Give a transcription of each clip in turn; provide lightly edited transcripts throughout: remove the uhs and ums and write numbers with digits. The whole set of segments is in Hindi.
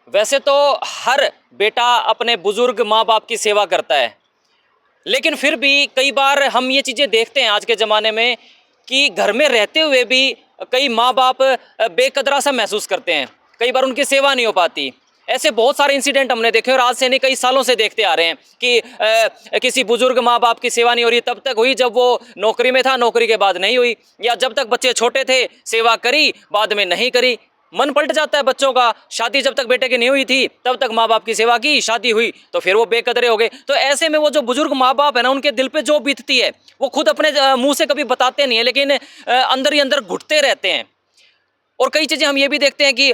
वैसे तो हर बेटा अपने बुजुर्ग माँ बाप की सेवा करता है, लेकिन फिर भी कई बार हम ये चीज़ें देखते हैं आज के ज़माने में कि घर में रहते हुए भी कई माँ बाप बेकदरा सा महसूस करते हैं। कई बार उनकी सेवा नहीं हो पाती। ऐसे बहुत सारे इंसिडेंट हमने देखे और आज से नहीं कई सालों से देखते आ रहे हैं कि किसी बुजुर्ग माँ बाप की सेवा नहीं हो रही। तब तक हुई जब वो नौकरी में था, नौकरी के बाद नहीं हुई, या जब तक बच्चे छोटे थे सेवा करी, बाद में नहीं करी। मन पलट जाता है बच्चों का। शादी जब तक बेटे की नहीं हुई थी तब तक माँ बाप की सेवा की, शादी हुई तो फिर वो बेकदरे हो गए। तो ऐसे में वो जो बुजुर्ग माँ बाप है ना, उनके दिल पे जो बीतती है वो खुद अपने मुंह से कभी बताते नहीं है, लेकिन अंदर ही अंदर घुटते रहते हैं। और कई चीज़ें हम ये भी देखते हैं कि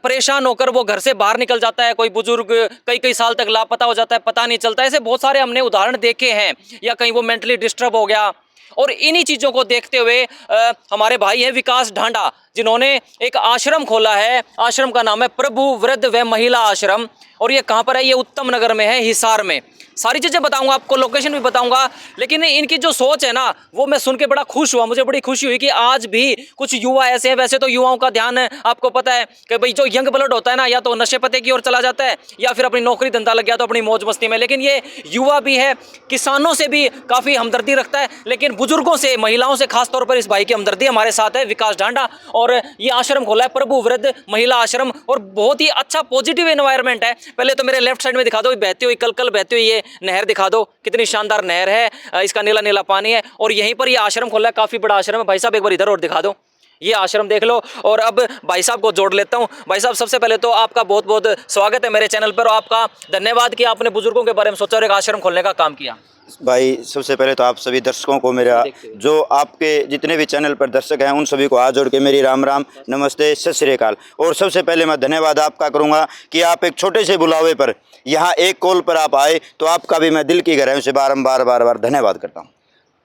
परेशान होकर वो घर से बाहर निकल जाता है। कोई बुजुर्ग कई कई साल तक लापता हो जाता है, पता नहीं चलता। ऐसे बहुत सारे हमने उदाहरण देखे हैं। या कहीं वो मेंटली डिस्टर्ब हो गया। और इन्हीं चीज़ों को देखते हुए हमारे भाई हैं विकास ढांडा, जिन्होंने एक आश्रम खोला है। आश्रम का नाम है प्रभु वृद्ध व महिला आश्रम। और ये कहाँ पर है? ये उत्तम नगर में है, हिसार में। सारी चीज़ें बताऊंगा आपको, लोकेशन भी बताऊंगा। लेकिन इनकी जो सोच है ना, वो मैं सुन के बड़ा खुश हुआ। मुझे बड़ी खुशी हुई कि आज भी कुछ युवा ऐसे हैं। वैसे तो युवाओं का ध्यान आपको पता है कि भाई जो यंग ब्लड होता है ना, या तो नशे पते की ओर चला जाता है या फिर अपनी नौकरी धंधा लग गया तो अपनी मौज मस्ती में। लेकिन ये युवा भी है, किसानों से भी काफ़ी हमदर्दी रखता है, लेकिन बुजुर्गों से, महिलाओं से खास तौर पर इस भाई की हमदर्दी। हमारे साथ है विकास ढांडा और ये आश्रम खोला है प्रभु वृद्ध महिला आश्रम। और बहुत ही अच्छा पॉजिटिव एनवायरनमेंट है। पहले तो मेरे लेफ्ट साइड में दिखा दो, बहती हुई कल बहती हुई ये नहर दिखा दो। कितनी शानदार नहर है, इसका नीला नीला पानी है। और यहीं पर ये आश्रम खोला है, काफ़ी बड़ा आश्रम है। भाई साहब एक बार इधर और दिखा दो, ये आश्रम देख लो। और अब भाई साहब को जोड़ लेता हूँ। भाई साहब, सबसे पहले तो आपका बहुत बहुत स्वागत है मेरे चैनल पर, और आपका धन्यवाद कि आपने बुजुर्गों के बारे में सोचा और एक आश्रम खोलने का काम किया। भाई सबसे पहले तो आप सभी दर्शकों को मेरा, जो आपके जितने भी चैनल पर दर्शक हैं, उन सभी को हाथ जोड़ के मेरी राम राम, नमस्ते, सत श्री अकाल। और सबसे पहले मैं धन्यवाद आपका करूंगा कि आप एक छोटे से बुलावे पर यहाँ एक कॉल पर आप आए, तो आपका भी मैं दिल की गहराइयों से बार धन्यवाद करता हूँ।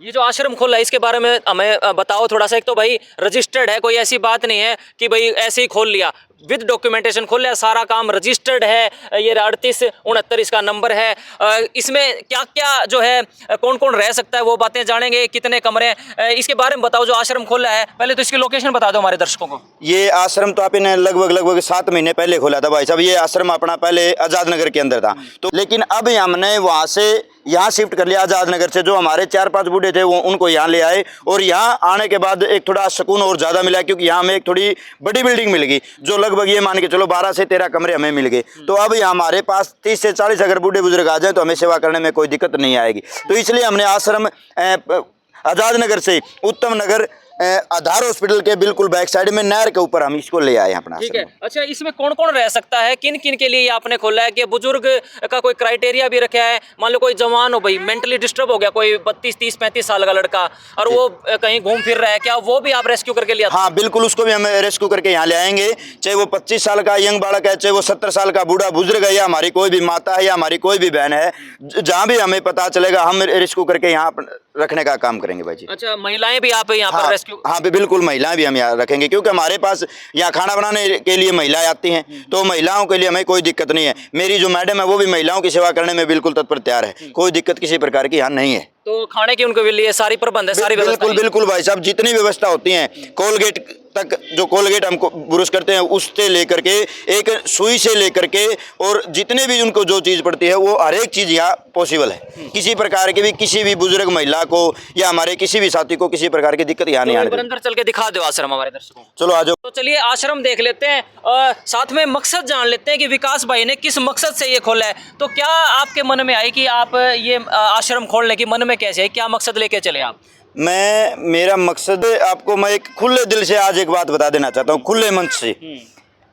ये जो आश्रम खोला है इसके बारे में हमें बताओ थोड़ा सा। एक तो भाई रजिस्टर्ड है, कोई ऐसी बात नहीं है कि भाई ऐसे ही खोल लिया, विद डॉक्यूमेंटेशन खोल लिया, सारा काम रजिस्टर्ड है। ये 3869 इसका नंबर है। इसमें क्या क्या जो है, कौन कौन रह सकता है वो बातें जानेंगे। कितने कमरे हैं इसके बारे में बताओ। जो आश्रम खोला है, पहले तो इसकी लोकेशन बता दो हमारे दर्शकों को। ये आश्रम तो आपने लगभग 7 महीने पहले खोला था भाई साहब। ये आश्रम अपना पहले आज़ाद नगर के अंदर था, तो लेकिन अब हमने वहाँ से यहाँ शिफ्ट कर लिया आज़ाद नगर से। जो हमारे 4-5 बूढ़े थे वो उनको यहाँ ले आए, और यहाँ आने के बाद एक थोड़ा सुकून और ज़्यादा मिला, क्योंकि यहाँ हमें एक थोड़ी बड़ी बिल्डिंग मिल गई, जो लगभग ये मान के चलो 12 से 13 कमरे हमें मिल गए। तो अब यहाँ हमारे पास 30 से 40 अगर बूढ़े बुजुर्ग आ जाए तो हमें सेवा करने में कोई दिक्कत नहीं आएगी। तो इसलिए हमने आश्रम आज़ाद नगर से उत्तम नगर आधार हॉस्पिटल के बिल्कुल बैक साइड में नहर के ऊपर हम इसको ले आए अपना। ठीक है। अच्छा, इसमें कौन कौन रह सकता है, किन किन के लिए ये आपने खोला है? कि बुजुर्ग का कोई क्राइटेरिया भी रखा है? मान लो कोई जवान हो भाई, मेंटली डिस्टर्ब हो गया, कोई 32, 30, 35 साल का लड़का, और वो कहीं घूम फिर रहा है, क्या वो भी आप रेस्क्यू करके लिया? हाँ बिल्कुल, उसको भी हम रेस्क्यू करके यहाँ ले आएंगे। चाहे वो 25 साल का यंग बालक है, चाहे वो 70 साल का बूढ़ा बुजुर्ग है, या हमारी कोई भी माता है, या हमारी कोई भी बहन है, जहाँ भी हमें पता चलेगा हम रेस्क्यू करके यहाँ रखने का काम करेंगे भाई जी। अच्छा, महिलाएं भी आप यहाँ पर रेस्क्यू? हाँ बिल्कुल, महिलाएं भी हम यहाँ रखेंगे, क्योंकि हमारे पास यहाँ खाना बनाने के लिए महिलाएं आती हैं, तो महिलाओं के लिए हमें कोई दिक्कत नहीं है। मेरी जो मैडम है वो भी महिलाओं की सेवा करने में बिल्कुल तत्पर तैयार है, कोई दिक्कत किसी प्रकार की यहाँ नहीं है। तो खाने की उनके लिए सारी प्रबंध है, सारी व्यवस्था? बिल्कुल भाई साहब, जितनी व्यवस्था होती है, कोलगेट तक, जो कोलगेट हमको ब्रश करते हैं उससे लेकर के, एक सुई से लेकर के, और जितने भी उनको जो चीज़ पड़ती है वो हर एक चीज़ यहाँ पॉसिबल है। किसी प्रकार की भी, किसी भी बुजुर्ग महिला को या हमारे किसी भी साथी को किसी प्रकार की दिक्कत यहाँ नहीं आने देंगे। अंदर चल के दिखा दो आश्रम हमारे दर्शकों। चलो आ जाओ। तो चलिए आश्रम देख लेते हैं और साथ में मकसद जान लेते हैं कि विकास भाई ने किस मकसद से ये खोला है। तो क्या आपके मन में आई कि आप ये आश्रम खोलने की मन में कैसे है, क्या मकसद लेके चले आप? मेरा मकसद, आपको मैं एक खुले दिल से आज एक बात बता देना चाहता हूँ, खुले मन से।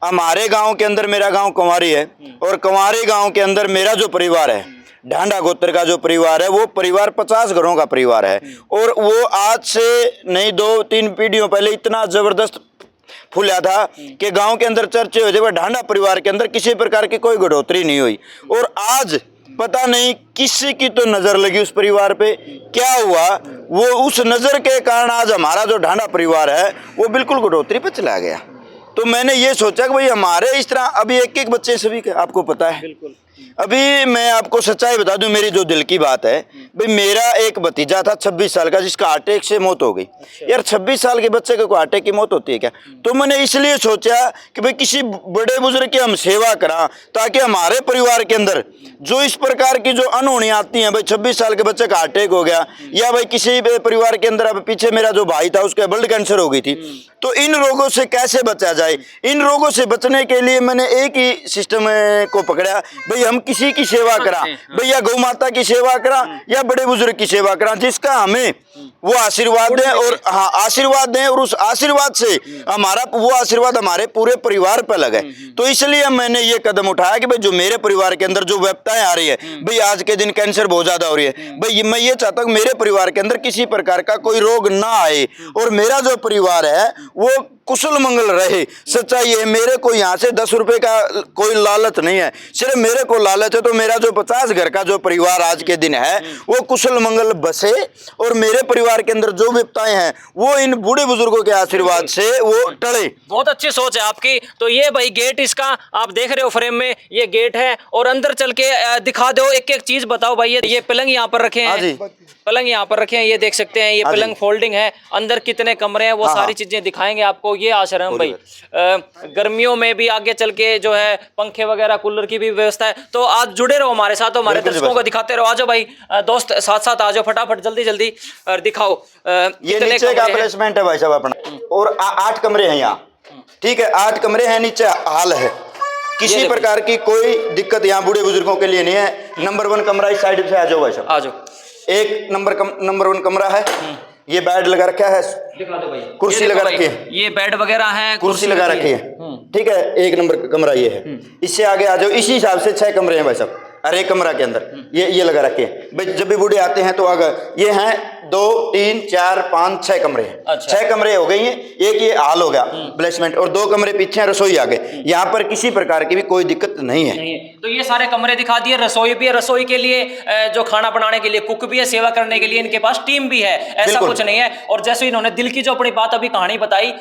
हमारे गांव के अंदर, मेरा गांव कुंवारी है, और कुंवारी गांव के अंदर मेरा जो परिवार है, ढांडा गोत्र का जो परिवार है, वो परिवार 50 घरों का परिवार है। और वो आज से नहीं 2-3 पीढ़ियों पहले इतना ज़बरदस्त फूला था कि गांव के अंदर चर्चे हुए थे, वह ढांडा परिवार के अंदर किसी प्रकार की कोई बढ़ोतरी नहीं हुई। और आज पता नहीं किसी की तो नज़र लगी उस परिवार पे, क्या हुआ, वो उस नज़र के कारण आज हमारा जो ढांडा परिवार है वो बिल्कुल घटोतरी पे चला गया। तो मैंने ये सोचा कि भाई हमारे इस तरह अभी एक बच्चे सभी के, आपको पता है, अभी मैं आपको सच्चाई बता दूं, मेरी जो दिल की बात है भाई, मेरा एक भतीजा था 26 साल का जिसका हार्ट अटैक से मौत हो गई। यार 26 साल के बच्चे को हार्ट अटैक की मौत होती है क्या? तो मैंने इसलिए सोचा कि भाई किसी बड़े बुजुर्ग की हम सेवा करा, ताकि हमारे परिवार के अंदर जो इस प्रकार की जो अनहोनी आती है, भाई 26 साल के बच्चे का हार्ट अटैक हो गया, या भाई किसी परिवार के अंदर, अब पीछे मेरा जो भाई था उसके ब्लड कैंसर हो गई थी, तो इन रोगों से कैसे बचा जाए? इन रोगों से बचने के लिए मैंने एक ही सिस्टम को पकड़ा, भाई हम किसी की सेवा करा, भैया गौ माता की सेवा करा या बड़े बुजुर्ग की सेवा करा, जिसका हमें वो आशीर्वाद दें, और हाँ आशीर्वाद दें, और उस आशीर्वाद से हमारा वो आशीर्वाद हमारे पूरे परिवार पर लगे। तो इसलिए मैंने ये कदम उठाया कि भाई जो मेरे परिवार के अंदर जो विपदाएं आ रही है, भाई आज के दिन कैंसर बहुत ज्यादा हो रही है, भाई मैं ये चाहता हूँ मेरे परिवार के अंदर किसी प्रकार का कोई रोग ना आए, और मेरा जो परिवार है वो कुशल मंगल रहे। सच्चाई है, मेरे को यहाँ से 10 रुपए का कोई लालच नहीं है, सिर्फ मेरे को लालच है तो मेरा जो 50 घर का जो परिवार आज के दिन है वो कुशल मंगल बसे, और मेरे परिवार के अंदर जो विपदाएं हैं वो इन बूढ़े बुजुर्गों के आशीर्वाद से वो टले। बहुत अच्छी सोच है आपकी। तो ये भाई गेट इसका आप देख रहे हो फ्रेम में, ये गेट है, और अंदर चल के दिखा दो, एक एक चीज बताओ भाई। ये पलंग यहाँ पर रखे हैं, पलंग यहाँ पर रखे हैं, ये देख सकते हैं, ये पलंग फोल्डिंग है, अंदर कितने कमरे हैं वो सारी चीजें दिखाएंगे आपको। ये आश्रम भाई गर्मियों में भी आगे चल के जो है पंखे वगैरह कूलर की भी व्यवस्था है। तो आज जुड़े रहो हमारे साथ, हमारे दर्शकों को दिखाते रहो। आ जाओ भाई दोस्त, साथ साथ आ जाओ, फटाफट जल्दी जल्दी दिखाओ। ये नीचे का प्लेसमेंट है भाई साहब अपना, और 8 कमरे हैं यहाँ, ठीक है 8 कमरे हैं, नीचे हाल है, किसी प्रकार की कोई दिक्कत यहाँ बूढ़े बुजुर्गों के लिए नहीं है। नंबर 1 कमरा इस साइड से आ जाओ भाई साहब, आ जाओ। एक नंबर 1 कमरा है, ये बेड लगा रखा है, दिखा दो भाई, कुर्सी लगा रखी है, ये बेड वगैरह है, कुर्सी लगा रखी है, ठीक है। 1 नंबर का कमरा ये है, इससे आगे आ जाओ, इसी हिसाब से 6 कमरे हैं भाई साहब, हर एक कमरा के अंदर ये लगा रखे हैं भाई। जब भी बूढ़े आते हैं तो अगर ये हैं 2 3 4 5 6 कमरे हैं। अच्छा। 6 कमरे हो गई हैं, एक ये हाल हो गया प्लेसमेंट, और 2 कमरे पीछे हैं, रसोई आगे। यहाँ पर किसी प्रकार की भी कोई दिक्कत नहीं है। तो ये सारे कमरे दिखा दिए, रसोई भी है, रसोई के लिए जो खाना बनाने के लिए कुक भी है, सेवा करने के लिए इनके पास टीम भी है, ऐसा कुछ नहीं है। और जैसे इन्होंने दिल की जो अपनी बात अभी कहानी बताई,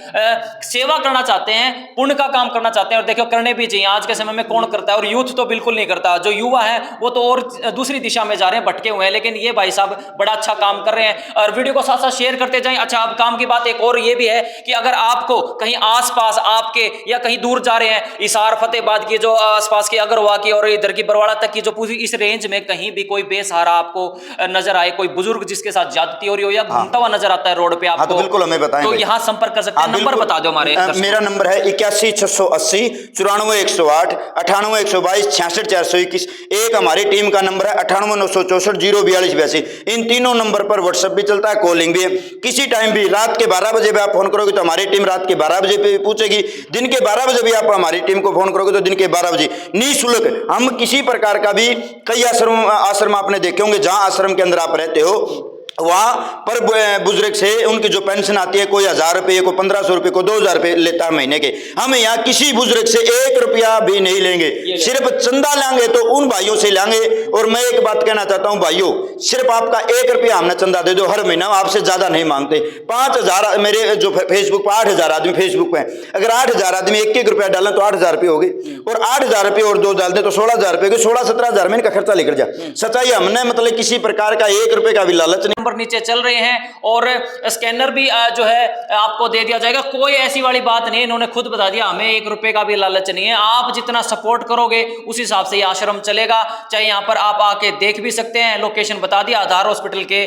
सेवा करना चाहते हैं, पुण्य का काम करना चाहते हैं, और देखो करने भी चाहिए। आज के समय में कौन करता है, और यूथ तो बिल्कुल नहीं करता, जो युवा है वो तो और दूसरी दिशा में जा रहे हैं, भटके हुए हैं। लेकिन ये भाई साहब बड़ा अच्छा काम कर रहे हैं, और वीडियो को साथ साथ शेयर करते जाएं। अच्छा, अब काम की बात एक और ये भी है कि अगर आपको कहीं आसपास आपके या कहीं दूर जा रहे हैं, हिसार फतेहाबाद की जो आसपास की अगरवा की और इधर की बरवाड़ा तक की जो पूरी इस रेंज में कहीं भी कोई बेसहारा आपको नजर आए, कोई बुजुर्ग जिसके साथ ज्यादती हो रही हो या घूमता हुआ नजर आता है रोड पे आपको, तो बिल्कुल हमें बताएं, तो यहाँ संपर्क कर सकते हैं। नंबर बता दो हमारे। मेरा नंबर है 81 680 94 108 98 122 66 421। एक हमारी टीम का नंबर है 98 964 042 82। इन तीनों नंबर पर व्हाट्सएप भी चलता है, कॉलिंग भी है। किसी टाइम भी रात के 12 बजे भी आप फोन करोगे तो हमारी टीम रात के 12 बजे पे पूछेगी, दिन के 12 बजे भी आप हमारी टीम को फोन करोगे तो दिन के 12 बजे निःशुल्क। हम किसी प्रकार का भी, कई आश्रम आपने देखे होंगे जहां आश्रम के अंदर आप रहते हो, वहाँ पर बुजुर्ग से उनकी जो पेंशन आती है, कोई 1000 रुपये को 1500 रुपये को 2000 रुपये लेता है महीने के। हम यहाँ किसी बुजुर्ग से 1 रुपया भी नहीं लेंगे, सिर्फ चंदा लेंगे तो उन भाइयों से लेंगे। और मैं एक बात कहना चाहता हूँ भाइयों, सिर्फ आपका 1 रुपया हमने चंदा दे दो हर महीना, आपसे ज्यादा नहीं मांगते। 5000 मेरे जो फेसबुक पर 8000 आदमी फेसबुक पे, अगर 8000 आदमी 1 रुपया डालें तो 8000 रुपये हो गए, और 8000 रुपये और 2 डाल दें तो 16000 रुपये, 16-17 हजार में इनका खर्चा लेकर जा। सच्चाई हमने मतलब किसी प्रकार का 1 रुपये का भी लालच नहीं। नंबर नीचे चल रहे हैं, और स्कैनर भी जो है आपको दे दिया जाएगा। कोई ऐसी वाली बात नहीं, इन्होंने खुद बता दिया, हमें 1 रुपए का भी लालच नहीं है। आप जितना सपोर्ट करोगे उस हिसाब से ये आश्रम चलेगा। चाहे यहाँ पर आप आके देख भी सकते हैं, लोकेशन बता दिया, आधार हॉस्पिटल के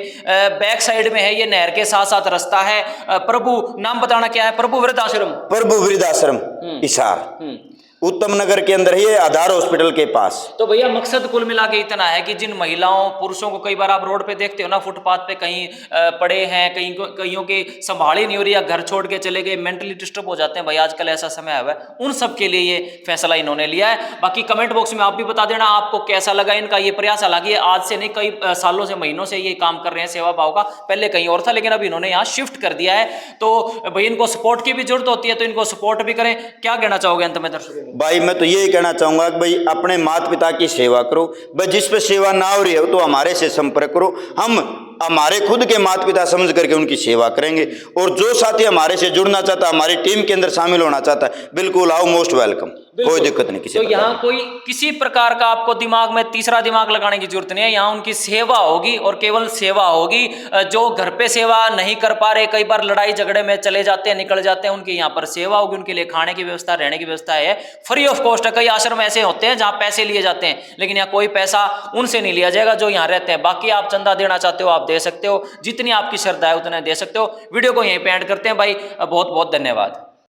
बैक साइड में है, ये नहर के साथ साथ रास्ता है। प्रभु नाम बताना क्या है? प्रभु वृद्धाश्रम, प्रभु वृद्धाश्रम हिसार उत्तम नगर के अंदर ही है, आधार हॉस्पिटल के पास। तो भैया मकसद कुल मिला के इतना है कि जिन महिलाओं पुरुषों को कई बार आप रोड पे देखते हो ना, फुटपाथ पे कहीं पड़े हैं, कईयों की संभाली नहीं हो रही, या घर छोड़ के चले गए, मेंटली डिस्टर्ब हो जाते हैं, भाई आजकल ऐसा समय है, उन सब के लिए ये फैसला इन्होंने लिया है। बाकी कमेंट बॉक्स में आप भी बता देना आपको कैसा लगा इनका ये प्रयास। हालांकि आज से नहीं, कई सालों से, महीनों से ये काम कर रहे हैं सेवा भाव का। पहले कहीं और था, लेकिन अब इन्होंने यहाँ शिफ्ट कर दिया है। तो भाई इनको सपोर्ट की भी जरूरत होती है, तो इनको सपोर्ट भी करें। क्या कहना चाहोगे अंत में दर्शकों? भाई मैं तो ये कहना चाहूंगा कि भाई अपने माता पिता की सेवा करो, भाई जिस पे सेवा ना हो रही है तो हमारे से संपर्क करो। हम हमारे खुद के माता पिता समझ करके उनकी सेवा करेंगे। और जो साथी हमारे से जुड़ना चाहता है, हमारी टीम के अंदर शामिल होना चाहता है, बिल्कुल आओ, मोस्ट वेलकम, कोई दिक्कत नहीं किसी तो प्रकार यहाँ की। कोई किसी प्रकार का आपको दिमाग में तीसरा दिमाग लगाने की जरूरत नहीं है। यहाँ उनकी सेवा होगी और केवल सेवा होगी। जो घर पे सेवा नहीं कर पा रहे, कई बार लड़ाई झगड़े में चले जाते हैं, निकल जाते हैं, उनकी यहाँ पर सेवा होगी। उनके लिए खाने की व्यवस्था, रहने की व्यवस्था है, फ्री ऑफ कॉस्ट है। कई आश्रम ऐसे होते हैं जहाँ पैसे लिए जाते हैं, लेकिन यहाँ कोई पैसा उनसे नहीं लिया जाएगा जो यहाँ रहते हैं। बाकी आप चंदा देना चाहते हो, आप दे सकते हो, जितनी आपकी श्रद्धा है उतना दे सकते हो। वीडियो को यहीं पे एंड करते हैं भाई, बहुत बहुत धन्यवाद।